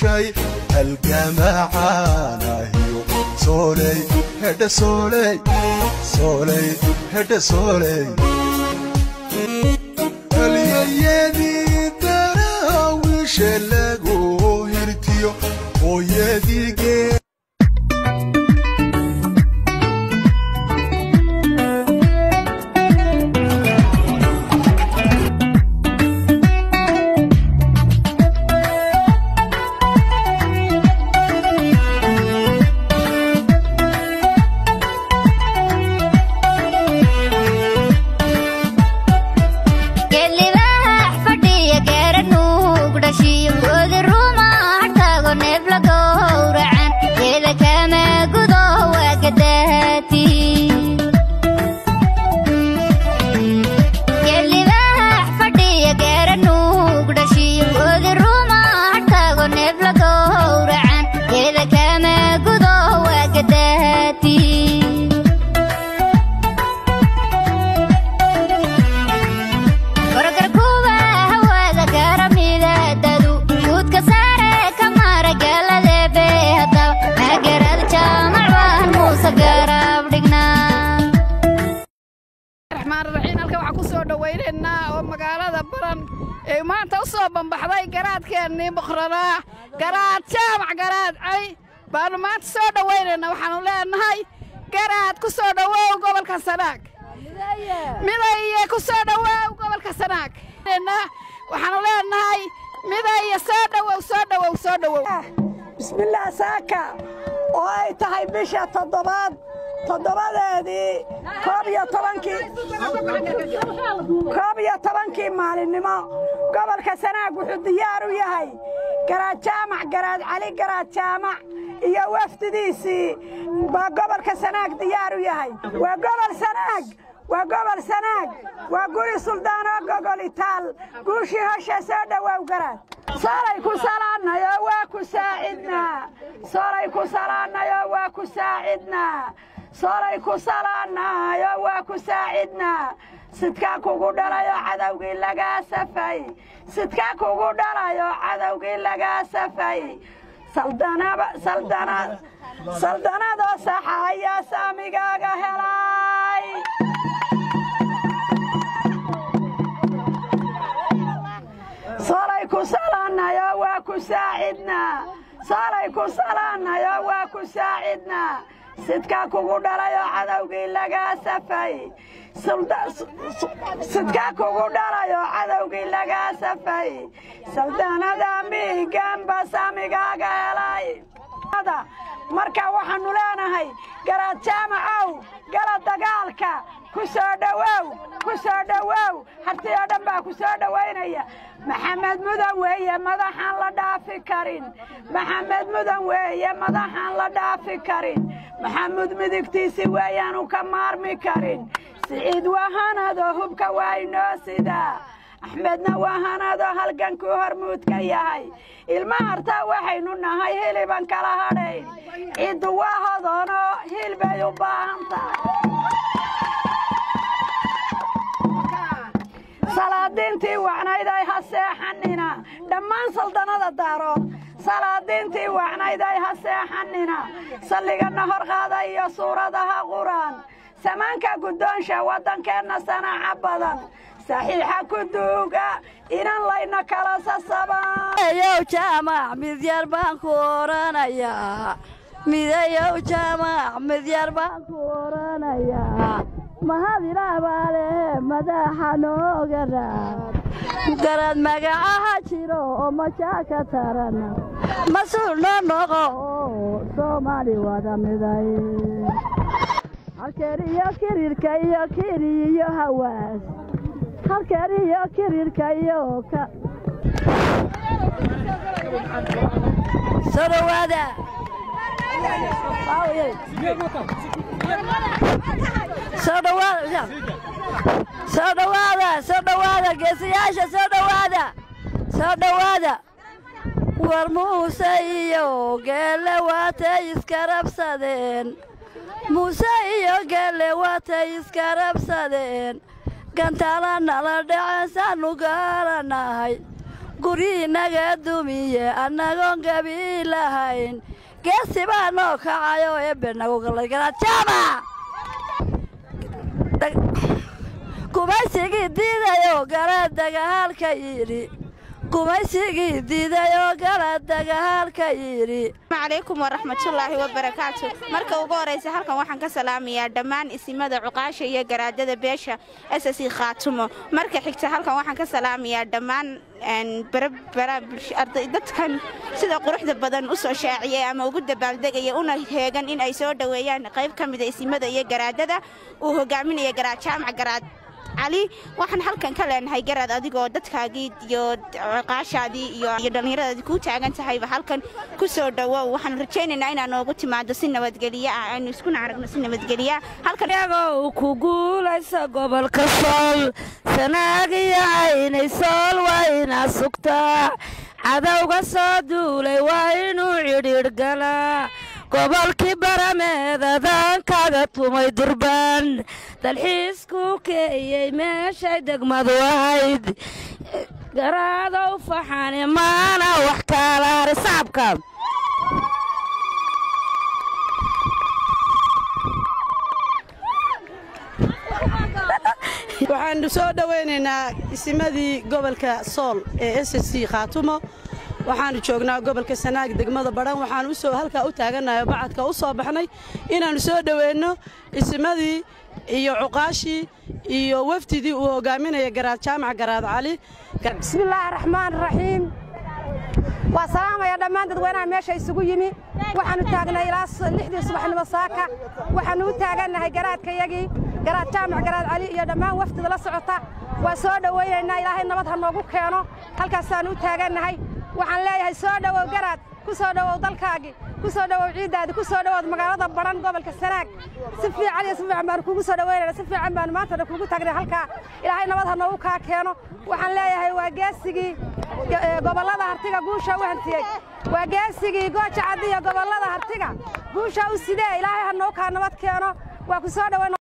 شيء الجماعة هيو سولي هدا سولي سولي هدا سولي اليدي تراويش لقو هرتيو ويدي جي بحضاي قراد كأني بخرنا قراد سامع قراد أي بانو ما تصود ويننا وحنو لنا هاي قراد كسود وقبل كسناك مذايا كسود وقبل كسناك لنا وحنو لنا هاي مذايا سود بسم الله ساكا وهاي تهاي بشا تضباد هذه كابيا طبنكي مالنما قبل كسناق وحد ديار وياهي قراد جامع قراد علي قراد جامع يا وفد ديسي قبل كسناق ديار وياهي وقبل سناق وقولي سلطانا قولي تال قوشي هشا سادة وقراد صاريكو سلانا يا واكو ساعدنا صاريكو سلانا يا واكو ساعدنا صاريكو سلانا يا واكو ساعدنا sidkaa kugu dhalayo cadawgii laga safay sidkaa kugu dhalayo cadawgii laga safay saldanado saxaya saamigaaga helay صاريكو سلانا يا واكو ساعدنا صاريكو سلانا يا واكو ساعدنا sidkaa kugu dhalayo cadawgii laga safay sidkaa kugu dhalayo cadawgii laga safay saldanada miiganba saamigaaga helay marka waxaanu leenahay garaad jaamacow gala dagaalka ku soo dhawow hartii oo dhan baa ku soo dhawaynaya maxamed mudan weeye madaxaan la dhaafi karin maxamed mudan weeye madaxaan la dhaafi karin maxamud midigtiisi weeyaanu ka maarmi karin siciid wahanado hubka waa inoo sidaa axmedna wahanado halganku hormuudka yahay ilma hartaa waxaynu nahay hiliban kala hadhayn ciddu waa hodoono hil bay u baahan tahay salaadiintii wacnayd ay ha seexanina dhammaan saldanada daarood salaadiintii wacnayd ay ha seexanina salligana hor qaada iyo suuradaha quraan samaanka guddoonsha waddankeenna sanaaca badan saxiixa ku duuga inan layna kala sasabayow jaamac midyar baan ku oranayaa midayow jaamac midyar baan ku oranayaa mahad ilaah baa leh madaxa nooga raad garad magacaha jiro oo majaaka tarana mas-uul noo noqo soomaali wada miday halkeer iyo kirirka iyo kiri iyo hawaas halkeer iyo kirirka iyo soo dhawaada soo dhawaada geesiyaasha soo dhawaada war muuse iyo geelle waatay iska rabsadeen muuse iyo geelle waatay iska rabsadeen gantaala nala dhaceen saanu gaaranahay guri naga dumiye annagoon gabi lahayn geesi baa noo kacayo eebbe nagu galay garaad jaamac gumaysigii diidayo garaad dagaalka yidhi gumaysigii diidayo garaad dagaalka yidhi عليكم ورحمة الله وبركاته marka ugu horeysa halkan waxaan ka salaamayaa dhammaan isimada cuqaasha iyo garaadada beesha SSC Khaatumo marka xigta halkan waxaan ka salaamayaa dhammaan dadkan sida quruxda badan u soo shaaciyay ama ugu dabaaldegay una heegan in ay soo dhaweeyaan qayb kamid ah isimada iyo garaadada uu hogaaminayo garaad jaamac garaad علي waxaan halkan ka leenahay garaad adigoo dadkaagii iyo qaashaadii iyo dhalinyarada ku taagan tahay halkan ku soo dhawow waxaan rajaynaynaa inaan noogu timaado si nabadgeliyo ah aynu isku aragno si nabadgeliyo halkan iyago ku guulaysa gobolka Sool sanaagiya inay Sool wayna sugtaa cadawga soo duulay waa inuu cidhir galaa gobolkii barameedadan kaga tumay durbaan dalxiisku keeyay meeshay degmadu ahayd garaadow faxane maana wax kala risaabka waxaan soo dhaweynaynaa isimadii gobolka Sool ee SSC Khaatumo waxaan joognaa gobolka Sanaag degmada Badhan waxaan u soo halka u taaganahay bacadka u soo baxnay inaan soo dhaweeyno isimadii iyo cuqaashi iyo wafdidii uu hogaaminaya garaad jaamac garaad cali bismillaahir rahmaanir rahiim wa salaamaya dhammaan dadweynaha meesha isugu yimi waxaanu taagnay ilaa 6 subaxnimo saaka waxaanu u taaganahay garaadkayagii garaad jaamac garaad cali iyo dhammaan wafdida la socota waa soo dhaweeynaa ilaahay nabad ha noogu keeno halkaasaan u taaganahay waxaan leeyahay soo dhawow garaad ku soo dhawow dalkaagi ku soo dhawow ciidaadi ku soo dhawow magaalada Badhan gobolka Sanaag si fiican baan kugu soo dhaweynaa si fiican baan maanta kugu taagnay halka ilaahay nabad ha noogu ka keeno waxaan leeyahay waa geesigii gobolada Hartiga guusha u hantiyay waa geesigii Gooja Cad iyo gobolada Hartiga guusha u sidee ilaahay ha noogu ka nabad keeno waa ku soo dhaweynaa